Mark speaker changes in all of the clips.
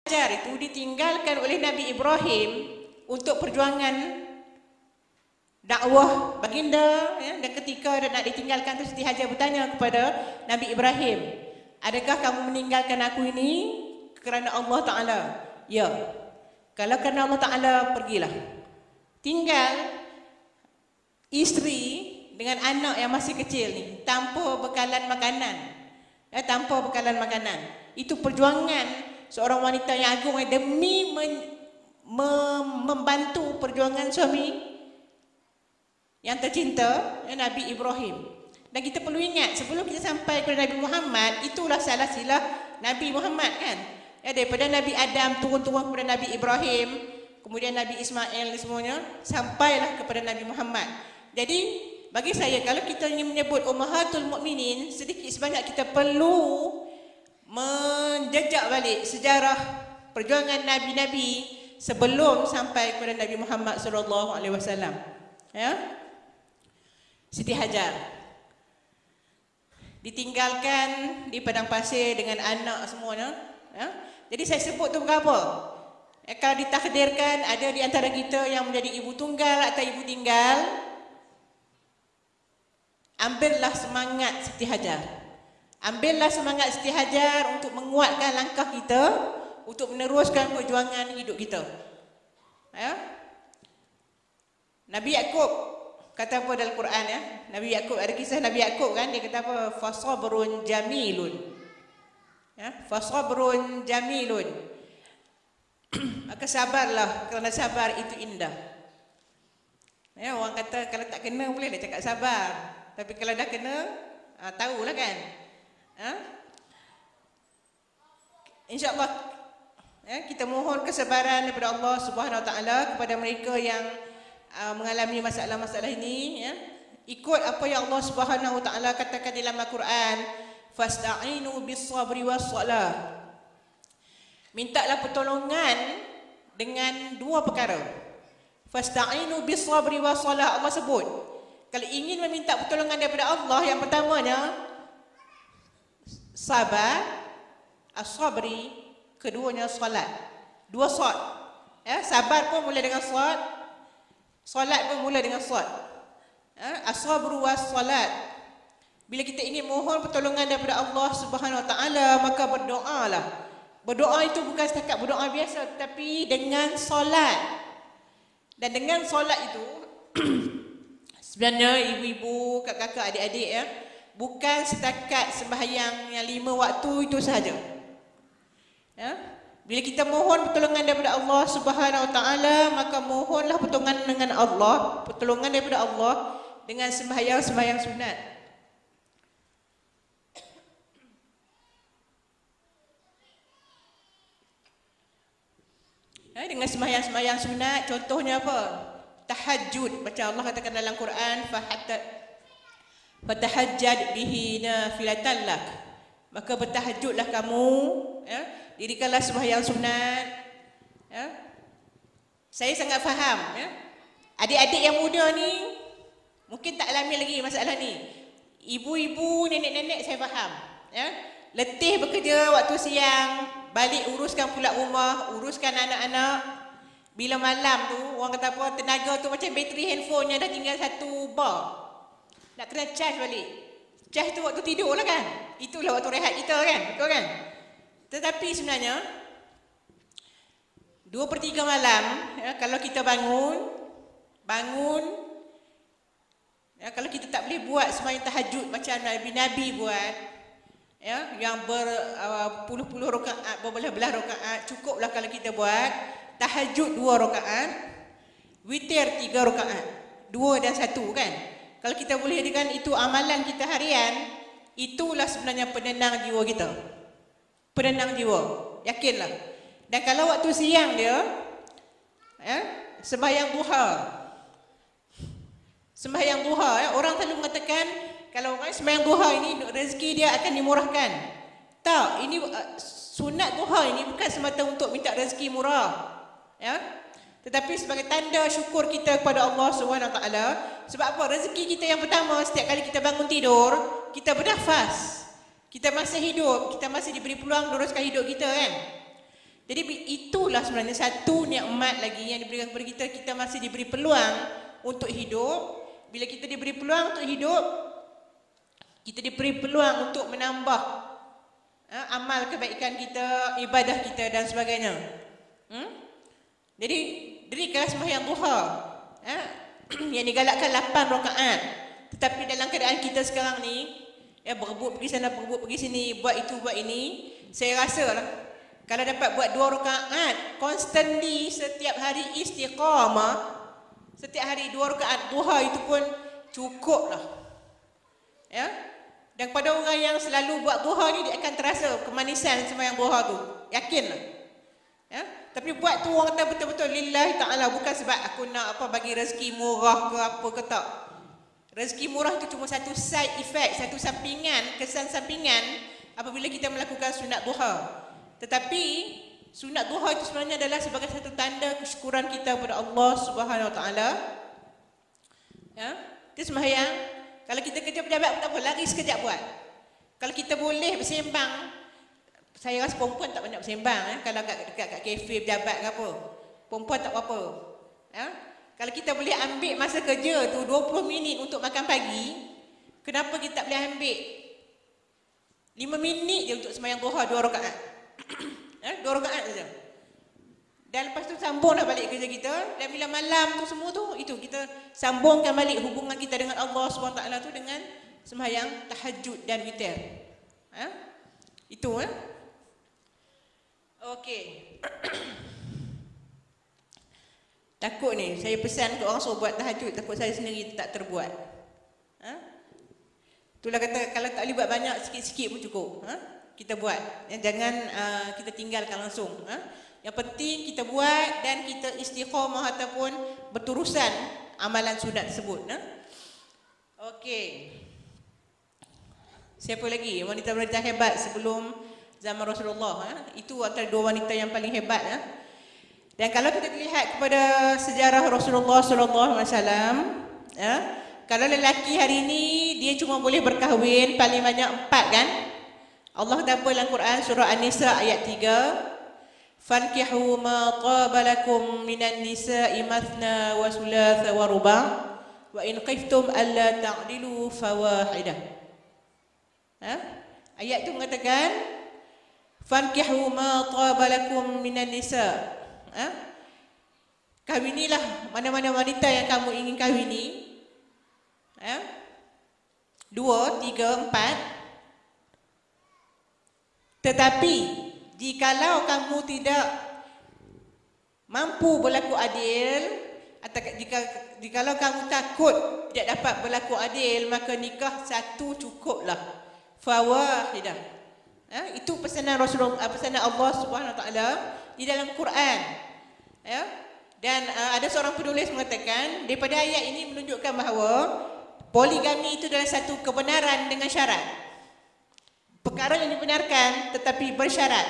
Speaker 1: Hajar itu ditinggalkan oleh Nabi Ibrahim untuk perjuangan dakwah baginda, ya, dan ketika nak ditinggalkan tu Siti Hajar bertanya kepada Nabi Ibrahim, adakah kamu meninggalkan aku ini kerana Allah Ta'ala? Ya. Kalau kerana Allah Ta'ala, pergilah. Tinggal isteri dengan anak yang masih kecil ni tanpa bekalan makanan, ya, tanpa bekalan makanan. Itu perjuangan seorang wanita yang agung demi membantu perjuangan suami yang tercinta, ya, Nabi Ibrahim. Dan kita perlu ingat, sebelum kita sampai kepada Nabi Muhammad, itulah salah silah Nabi Muhammad, kan? Ya, daripada Nabi Adam turun-turun kepada Nabi Ibrahim, kemudian Nabi Ismail semuanya, sampailah kepada Nabi Muhammad. Jadi bagi saya, kalau kita ingin menyebut Ummahatul Mukminin, sedikit sebanyak kita perlu menjejak balik sejarah perjuangan nabi-nabi sebelum sampai kepada Nabi Muhammad sallallahu alaihi wasallam. Ya. Siti Hajar ditinggalkan di padang pasir dengan anak semuanya, ya. Jadi saya sebut tu berapa? Ya, kalau ditakdirkan ada di antara kita yang menjadi ibu tunggal atau ibu tinggal, ambillah semangat Siti Hajar. Ambillah semangat Siti Hajar untuk menguatkan langkah kita, untuk meneruskan perjuangan hidup kita. Ya? Nabi Yaqub kata apa dalam Quran, ya? Nabi Yaqub, ada kisah Nabi Yaqub, kan, dia kata apa? Fasabrun jamilun. Ya, fasabrun jamilun. Maka sabarlah, kerana sabar itu indah. Ya, orang kata kalau tak kena boleh dia cakap sabar, tapi kalau dah kena, tahulah, kan. InsyaAllah, ya, kita mohon kesabaran daripada Allah Subhanahu Wa Taala kepada mereka yang mengalami masalah-masalah ini, ya. Ikut apa yang Allah Subhanahu Wa Taala katakan dalam Al-Quran, fasta'inu bis-sabri was-salah. Mintalah pertolongan dengan dua perkara. Fasta'inu bis-sabri was-salah, Allah sebut. Kalau ingin meminta pertolongan daripada Allah, yang pertamanya sabar, as-sabri, keduanya solat. Dua solat. Ya, sabar pun mula dengan solat, solat pun mula dengan solat. Ya, as-sabru was-salat. Bila kita ingin mohon pertolongan daripada Allah Subhanahu Wa Taala, maka berdoalah. Berdoa itu bukan setakat berdoa biasa, tetapi dengan solat. Dan dengan solat itu sebenarnya ibu-ibu, kakak-kakak, adik-adik, ya, bukan setakat sembahyang yang 5 waktu itu sahaja. Ya? Bila kita mohon pertolongan daripada Allah Subhanahu Wa Taala, maka mohonlah pertolongan dengan Allah, pertolongan daripada Allah dengan sembahyang-sembahyang sunat. Ya, dengan sembahyang-sembahyang sunat, contohnya apa? Tahajud. Baca Allah katakan dalam Quran, fatahajjad bihi nafilatan lak. Maka bertahajudlah kamu, ya, dirikanlah sembahyang sunat. Ya. Saya sangat faham, ya. Adik-adik yang muda ni mungkin tak alami lagi masalah ni. Ibu-ibu, nenek-nenek saya faham, ya. Letih bekerja waktu siang, balik uruskan pula rumah, uruskan anak-anak. Bila malam tu, orang kata apa, tenaga tu macam bateri handphonenya dah tinggal 1 bar. Nak kena charge balik. Charge tu waktu tidur lah, kan. Itulah waktu rehat kita, kan. Betul, kan. Tetapi sebenarnya 2/3 malam, ya, kalau kita bangun, ya, kalau kita tak boleh buat sembahyang tahajud macam Nabi-Nabi buat, ya, yang berpuluh-puluh rakaat, berbelah-belah rakaat, cukuplah kalau kita buat tahajud 2 rakaat, witir 3 rakaat, 2 dan 1, kan. Kalau kita boleh dengan itu amalan kita harian, itulah sebenarnya penenang jiwa kita. Penenang jiwa, yakinlah. Dan kalau waktu siang dia, ya, sembahyang duha. Sembahyang duha, ya, orang selalu mengatakan kalau orang sembahyang duha ini rezeki dia akan dimurahkan. Tak, ini sunat duha ini bukan semata untuk minta rezeki murah, ya. Tetapi sebagai tanda syukur kita kepada Allah SWT. Sebab apa? Rezeki kita yang pertama, setiap kali kita bangun tidur, kita bernafas, kita masih hidup, kita masih diberi peluang meneruskan hidup kita, kan. Jadi itulah sebenarnya satu nikmat lagi yang diberikan kepada kita. Kita masih diberi peluang untuk hidup. Bila kita diberi peluang untuk hidup, kita diberi peluang untuk menambah amal kebaikan kita, ibadah kita dan sebagainya. Jadi dirikanlah sembahyang duha. Yang digalakkan 8 rakaat. Tetapi dalam keadaan kita sekarang ni, berebut pergi sana, berebut pergi sini, buat itu, buat ini, saya rasa lah kalau dapat buat 2 rakaat constantly setiap hari istiqamah, setiap hari 2 rakaat duha itu pun cukup lah. Dan pada orang yang selalu buat duha ni, dia akan terasa kemanisan sembahyang duha tu, yakinlah. Tapi buat tu orang kata betul-betul lillahi ta'ala, bukan sebab aku nak bagi rezeki murah ke apa ke tak. Rezeki murah itu cuma satu side effect, satu sampingan, kesan sampingan apabila kita melakukan sunat duha. Tetapi sunat duha itu sebenarnya adalah sebagai satu tanda kesyukuran kita kepada Allah Subhanahu Wa Taala. Itu sembahyang. Kalau kita kerja pejabat tak apa, lari sekejap buat. Kalau kita boleh bersembang, saya rasa perempuan tak banyak bersembang kalau dekat kafe pejabat ke apa. Perempuan tak apa-apa. Kalau kita boleh ambil masa kerja tu 20 minit untuk makan pagi, kenapa kita tak boleh ambil 5 minit je untuk sembahyang duha 2 rakaat? 2 rakaat saja. Dan lepas tu sambunglah balik kerja kita. Dan bila malam tu semua tu, itu kita sambungkan balik hubungan kita dengan Allah SWT tu dengan sembahyang tahajud dan witir. Itu okey. Takut ni, saya pesan ke orang suruh buat tahajud, takut saya sendiri tak terbuat. Itulah kata, kalau tak boleh buat banyak, sikit-sikit pun cukup. Kita buat. Jangan kita tinggalkan langsung. Yang penting kita buat dan kita istiqamah ataupun berterusan amalan sunat tersebut. Okey. Siapa lagi wanita-wanita hebat sebelum zaman Rasulullah? Itu antara 2 wanita yang paling hebat. Dan kalau kita lihat kepada sejarah Rasulullah sallallahu alaihi wasallam, kalau lelaki hari ini dia cuma boleh berkahwin paling banyak 4 kan? Allah kata dalam Quran surah An-Nisa ayat 3, "Fankihu ma taba lakum minan nisa'i mathna wa thulatha wa ruba' wa in khiftum alla ta'dilu fawahidah." Ayat itu mengatakan "Fankihu ma taba lakum minan nisa'." Kahwinilah mana-mana wanita yang kamu ingin kahwini. 2, 3, 4. Tetapi jikalau kamu tidak mampu berlaku adil, atau jikalau kamu takut tidak dapat berlaku adil, maka nikah satu cukuplah. Fawahidah. Itu pesanan Rasulullah, pesanan Allah Subhanahu Wa Taala di dalam Quran. Dan ada seorang penulis mengatakan daripada ayat ini menunjukkan bahawa poligami itu adalah satu kebenaran dengan syarat. Perkara yang dibenarkan tetapi bersyarat.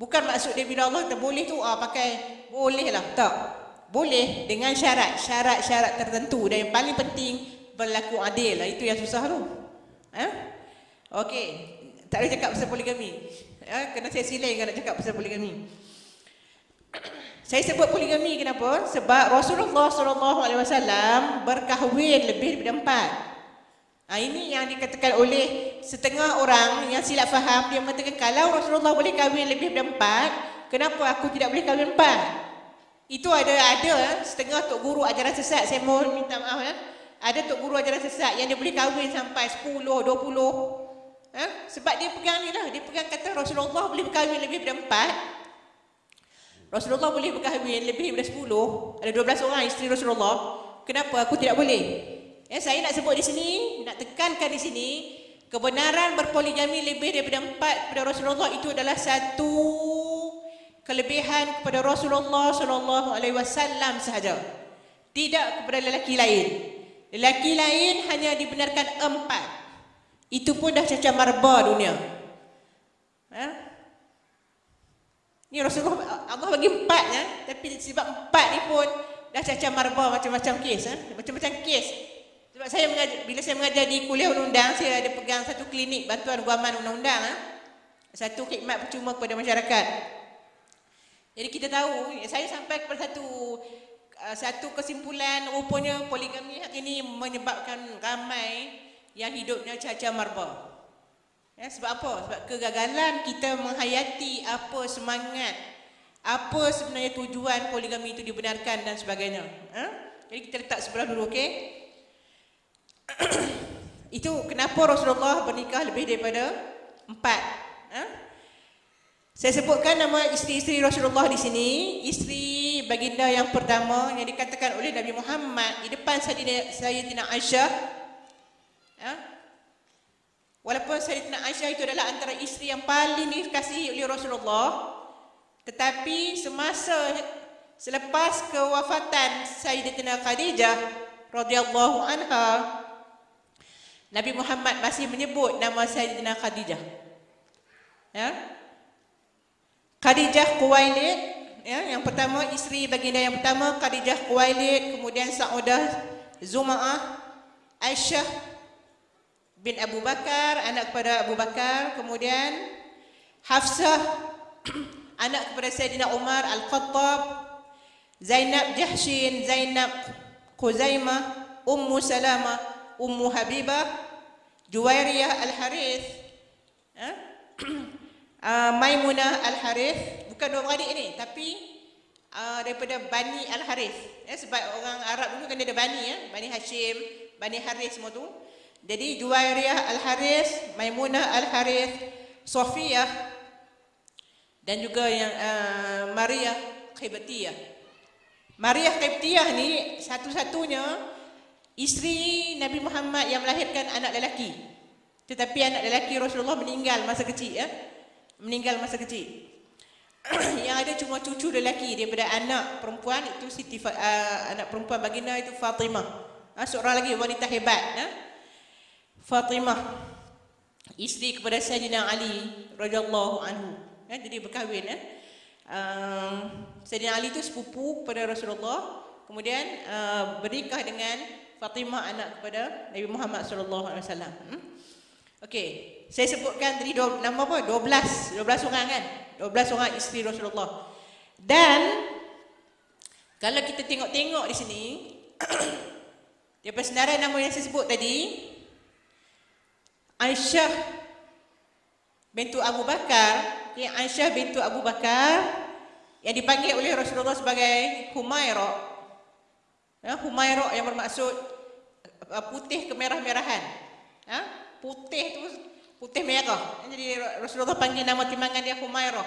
Speaker 1: Bukan maksud dia bila Allah kata boleh tu pakai boleh lah, tak. Boleh dengan syarat, syarat-syarat tertentu, dan yang paling penting berlaku adil lah. Itu yang susah tu. Okey, tak boleh cakap pasal poligami. Kena saya silai kalau nak cakap pasal poligami. Saya sebut poligami kenapa? Sebab Rasulullah SAW berkahwin lebih daripada 4. Ini yang dikatakan oleh setengah orang yang silap faham. Dia mengatakan kalau Rasulullah boleh kahwin lebih daripada 4, kenapa aku tidak boleh kahwin 4? Itu ada setengah tok guru ajaran sesat. Saya mohon minta maaf. Ada tok guru ajaran sesat yang dia boleh kahwin sampai 10, 20. Sebab dia pegang ni lah. Dia pegang kata Rasulullah boleh berkahwin lebih daripada 4. Rasulullah boleh berkahwin lebih daripada 10. Ada 12 orang isteri Rasulullah. Kenapa aku tidak boleh? Saya nak sebut di sini, nak tekankan di sini, kebenaran berpoligami lebih daripada 4 kepada Rasulullah itu adalah satu kelebihan kepada Rasulullah SAW sahaja. Tidak kepada lelaki lain. Lelaki lain hanya dibenarkan 4. Itu pun dah cacah marba dunia. Ni Rasulullah Allah bagi 4 tapi sebab 4 ni pun dah cacah marba macam-macam kes. Macam-macam kes. Sebab saya mengajar, bila saya mengajar di kuliah undang-undang, saya ada pegang satu klinik bantuan guaman undang-undang. Satu khidmat percuma kepada masyarakat. Jadi kita tahu, saya sampai kepada satu kesimpulan, rupanya poligami hari ini menyebabkan ramai yang hidupnya cacar marba. Ya, sebab apa? Sebab kegagalan kita menghayati apa semangat, apa sebenarnya tujuan poligami itu dibenarkan dan sebagainya. Jadi kita letak sebelah dulu, okey? Itu kenapa Rasulullah bernikah lebih daripada 4. Saya sebutkan nama isteri-isteri Rasulullah di sini. Isteri baginda yang pertama yang dikatakan oleh Nabi Muhammad di depan Sayyidatina Aisyah. Walaupun Sayyidatina Aisyah itu adalah antara isteri yang paling dikasihi oleh Rasulullah, tetapi selepas kewafatan Sayyidatina Khadijah radhiyallahu anha, Nabi Muhammad masih menyebut nama Sayyidatina Khadijah. Khadijah Khuwailid, yang pertama, isteri baginda yang pertama Khadijah Khuwailid, kemudian Saudah Zuma'ah, Aisyah bin Abu Bakar, anak kepada Abu Bakar, kemudian Hafsah, anak kepada Sayyidina Umar Al-Khattab, Zainab Jahshin, Zainab Khuzaimah, Ummu Salamah, Ummu Habibah, Juwairiyah Al-Harith, Maimunah Al-Harith. Bukan dua beradik ni, tapi daripada Bani Al-Harith. Sebab orang Arab dulu kan dia ada Bani, Bani Hashim, Bani Harith semua tu. Jadi Juwairiyah Al-Harith, Maimunah Al-Harith, Sofiyah, dan juga yang Maria Qibtiyah. Maria Qibtiyah ni satu-satunya isteri Nabi Muhammad yang melahirkan anak lelaki. Tetapi anak lelaki Rasulullah meninggal masa kecil, meninggal masa kecil. Yang ada cuma cucu lelaki daripada anak perempuan itu anak perempuan baginda itu Fatimah. Seorang lagi wanita hebat, Fatimah, isteri kepada Sayyidina Ali radhiyallahu anhu. Jadi berkahwin. Sayyidina Ali itu sepupu kepada Rasulullah, kemudian bernikah dengan Fatimah, anak kepada Nabi Muhammad sallallahu alaihi wasallam. Okey, saya sebutkan tadi nama apa? 12 orang kan? 12 orang isteri Rasulullah. Dan kalau kita tengok-tengok di sini daripada senarai nama yang saya sebut tadi, Aisyah bintu Abu Bakar, Aisyah bintu Abu Bakar yang dipanggil oleh Rasulullah sebagai Humairah. Humairah yang bermaksud putih kemerah-merahan. Putih tu putih merah. Jadi Rasulullah panggil nama timbangan dia Humairah.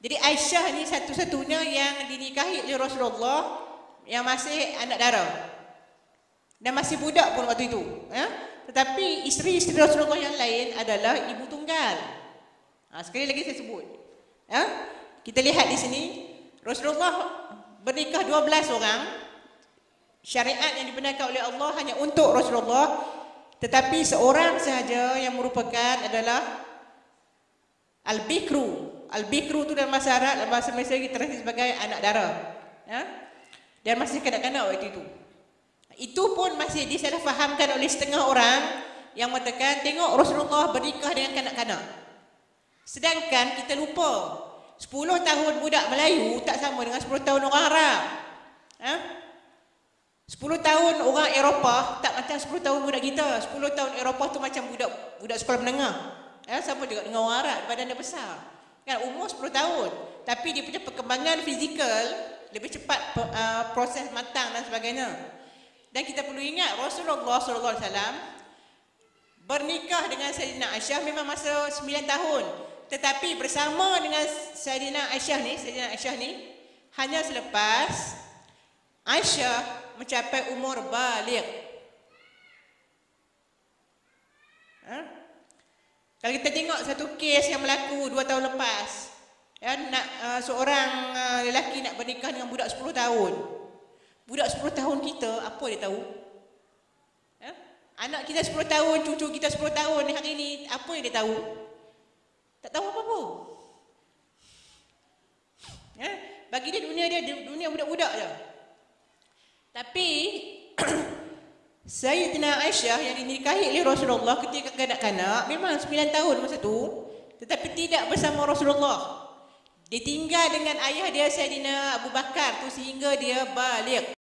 Speaker 1: Jadi Aisyah ni satu-satunya yang dinikahi oleh Rasulullah yang masih anak dara. Dan masih budak pun waktu itu. Tetapi isteri-isteri Rasulullah yang lain adalah ibu tunggal. Sekali lagi saya sebut. Kita lihat di sini Rasulullah bernikah 12 orang. Syariat yang dibenarkan oleh Allah hanya untuk Rasulullah, tetapi seorang sahaja yang merupakan adalah Al-Bikru. Al-Bikru itu dalam bahasa Arab, dalam bahasa Malaysia diterjemahkan sebagai anak dara. Dan masih kanak-kanak waktu itu. Itu pun masih disalahfahamkan oleh setengah orang yang mengatakan tengok Rasulullah bernikah dengan kanak-kanak. Sedangkan kita lupa 10 tahun budak Melayu tak sama dengan 10 tahun orang Arab. 10 tahun orang Eropah tak macam 10 tahun budak kita. 10 tahun Eropah tu macam budak sekolah menengah. Sama juga dengan orang Arab, badan dia besar. Kan umur 10 tahun. Tapi dia punya perkembangan fizikal lebih cepat, proses matang dan sebagainya. Dan kita perlu ingat Rasulullah SAW bernikah dengan Sayyidina Aisyah memang masa 9 tahun. Tetapi bersama dengan Sayyidina Aisyah ni hanya selepas Aisyah mencapai umur baligh. Kalau kita tengok satu kes yang berlaku 2 tahun lepas, seorang lelaki nak bernikah dengan budak 10 tahun. Budak 10 tahun kita, apa dia tahu? Anak kita 10 tahun, cucu kita 10 tahun hari ini, apa yang dia tahu? Tak tahu apa-apa. Bagi dia dunia budak-budak je. Tapi Sayyidina Aisyah yang dinikahi oleh Rasulullah ketika kanak-kanak memang 9 tahun masa tu, tetapi tidak bersama Rasulullah. Dia tinggal dengan ayah dia Saidina Abu Bakar tu sehingga dia balik.